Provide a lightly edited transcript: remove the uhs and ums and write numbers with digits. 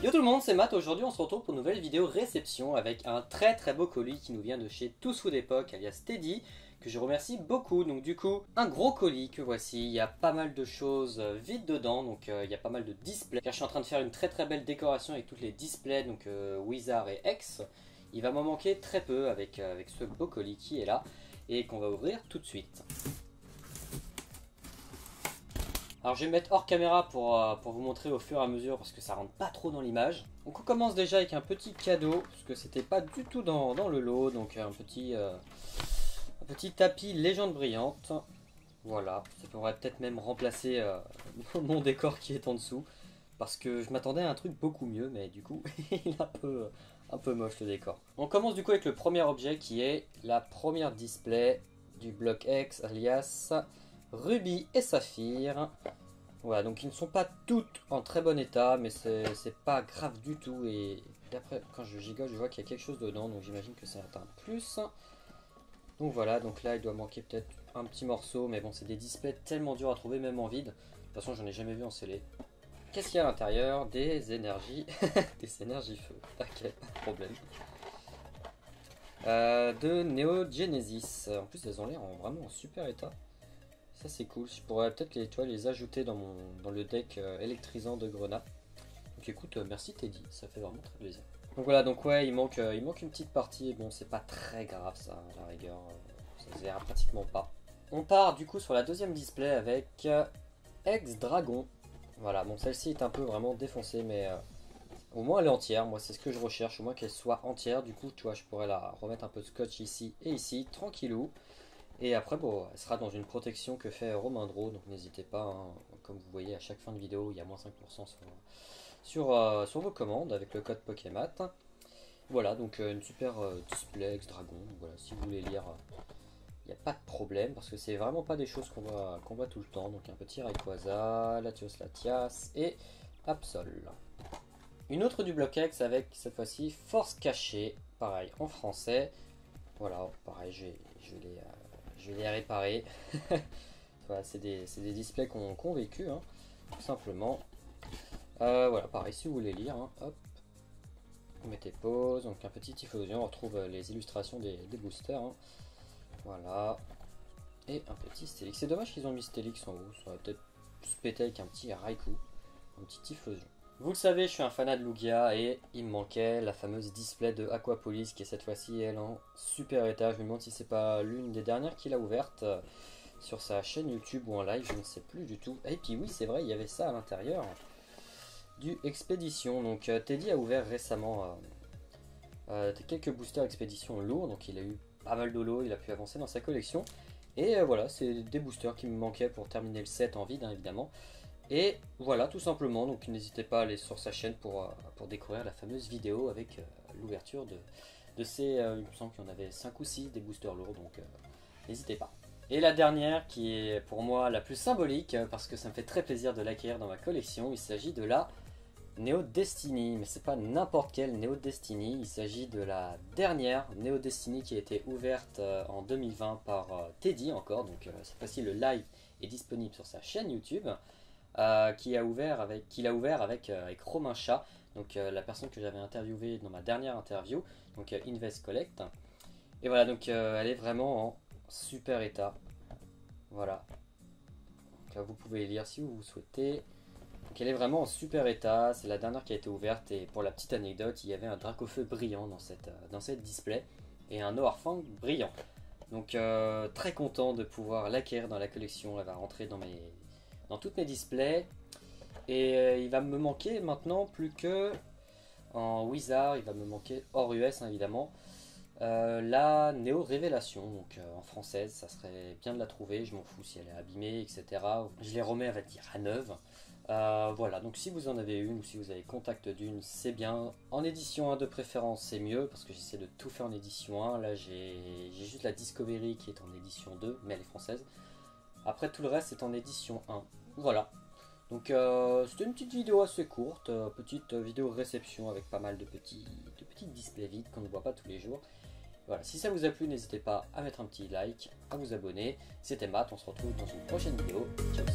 Yo tout le monde, c'est Matt. Aujourd'hui on se retrouve pour une nouvelle vidéo réception avec un très beau colis qui nous vient de chez Tous Food Epoch alias Teddy, que je remercie beaucoup. Donc du coup, un gros colis que voici, il y a pas mal de choses vides dedans, donc il y a pas mal de displays. Car je suis en train de faire une très belle décoration avec toutes les displays, donc Wizard et X. Il va m'en manquer très peu avec ce beau colis qui est là et qu'on va ouvrir tout de suite. Alors je vais me mettre hors caméra pour vous montrer au fur et à mesure parce que ça rentre pas trop dans l'image. Donc on commence déjà avec un petit cadeau parce que c'était pas du tout dans le lot. Donc un petit tapis légende brillante. Voilà, ça pourrait peut-être même remplacer mon décor qui est en dessous. Parce que je m'attendais à un truc beaucoup mieux, mais du coup il est un peu moche le décor. On commence du coup avec le premier objet qui est la première display du bloc X alias Ruby et Saphir. Voilà, donc ils ne sont pas toutes en très bon état, mais c'est pas grave du tout. Et d'après, quand je gigote, je vois qu'il y a quelque chose dedans, donc j'imagine que c'est un plus. Donc voilà, donc là il doit manquer peut-être un petit morceau, mais bon, c'est des displays tellement durs à trouver, même en vide. De toute façon, j'en ai jamais vu en scellé. Qu'est-ce qu'il y a à l'intérieur? Des énergies. Des énergies feu. Ok, pas de problème. De Neo Genesis. En plus, elles ont l'air vraiment en super état. Ça c'est cool, je pourrais peut-être les ajouter dans le deck électrisant de Grenat. Donc écoute, merci Teddy, ça fait vraiment très plaisir. Donc voilà, donc ouais, il manque une petite partie, bon c'est pas très grave ça, à la rigueur, ça se verra pratiquement pas. On part du coup sur la deuxième display avec Ex-Dragon. Voilà, bon celle-ci est un peu vraiment défoncée, mais au moins elle est entière, moi c'est ce que je recherche, au moins qu'elle soit entière. Du coup tu vois, je pourrais la remettre un peu de scotch ici et ici, tranquillou. Et après, bon, elle sera dans une protection que fait Romindro, donc n'hésitez pas, hein, comme vous voyez à chaque fin de vidéo, il y a moins 5% sur vos commandes avec le code Pokémat. Voilà, donc une super display Ex-Dragon, voilà, si vous voulez lire, il n'y a pas de problème, parce que c'est vraiment pas des choses qu'on voit tout le temps. Donc un petit Rayquaza, Latios Latias et Absol. Une autre du bloc X avec cette fois-ci Force Cachée, pareil en français. Voilà, pareil, je vais les réparer. Voilà, c'est des displays qu'on vécu, hein, tout simplement. Voilà, pareil, si vous voulez lire, hein, hop, vous mettez pause, donc un petit Typhlosion, on retrouve les illustrations des boosters. Hein. Voilà, et un petit Stélix. C'est dommage qu'ils ont mis Stélix en haut, ça aurait peut-être se péter avec un petit Raikou, un petit Typhlosion. Vous le savez, je suis un fanat de Lugia et il me manquait la fameuse display de Aquapolis qui est cette fois-ci elle en super état. Je me demande si c'est pas l'une des dernières qu'il a ouvertes sur sa chaîne YouTube ou en live, je ne sais plus du tout. Et puis oui, c'est vrai, il y avait ça à l'intérieur du Expédition. Donc Teddy a ouvert récemment quelques boosters Expédition lourds, donc il a eu pas mal de lots, il a pu avancer dans sa collection. Et voilà, c'est des boosters qui me manquaient pour terminer le set en vide, hein, évidemment. Et voilà, tout simplement, donc n'hésitez pas à aller sur sa chaîne pour découvrir la fameuse vidéo avec l'ouverture de ces, il me semble qu'il y en avait 5 ou 6 des boosters lourds, donc n'hésitez pas. Et la dernière qui est pour moi la plus symbolique, parce que ça me fait très plaisir de l'acquérir dans ma collection, il s'agit de la Neo Destiny, mais c'est pas n'importe quelle Neo Destiny, il s'agit de la dernière Neo Destiny qui a été ouverte en 2020 par Teddy encore, donc cette fois-ci le live est disponible sur sa chaîne YouTube. Qu'il a ouvert avec Romain Chat, donc la personne que j'avais interviewée dans ma dernière interview, donc Invest Collect. Et voilà, donc elle est vraiment en super état. Voilà. Donc, vous pouvez lire si vous souhaitez. Donc elle est vraiment en super état, c'est la dernière qui a été ouverte et pour la petite anecdote, il y avait un Dracofeu brillant dans cette display et un Noirfang brillant. Donc très content de pouvoir l'acquérir dans la collection, elle va rentrer dans toutes mes displays. Et il va me manquer maintenant plus que en Wizard, il va me manquer hors US hein, évidemment, la Néo Révélation, donc en française, ça serait bien de la trouver, je m'en fous si elle est abîmée, etc. Je les remets, à dire, à neuve. Voilà, donc si vous en avez une ou si vous avez contact d'une, c'est bien. En édition 1 de préférence, c'est mieux parce que j'essaie de tout faire en édition 1. Là, j'ai juste la Discovery qui est en édition 2, mais elle est française. Après, tout le reste est en édition 1. Voilà. Donc, c'était une petite vidéo assez courte, petite vidéo réception avec pas mal de petits displays vides qu'on ne voit pas tous les jours. Voilà, si ça vous a plu, n'hésitez pas à mettre un petit like, à vous abonner. C'était Matt, on se retrouve dans une prochaine vidéo. Ciao.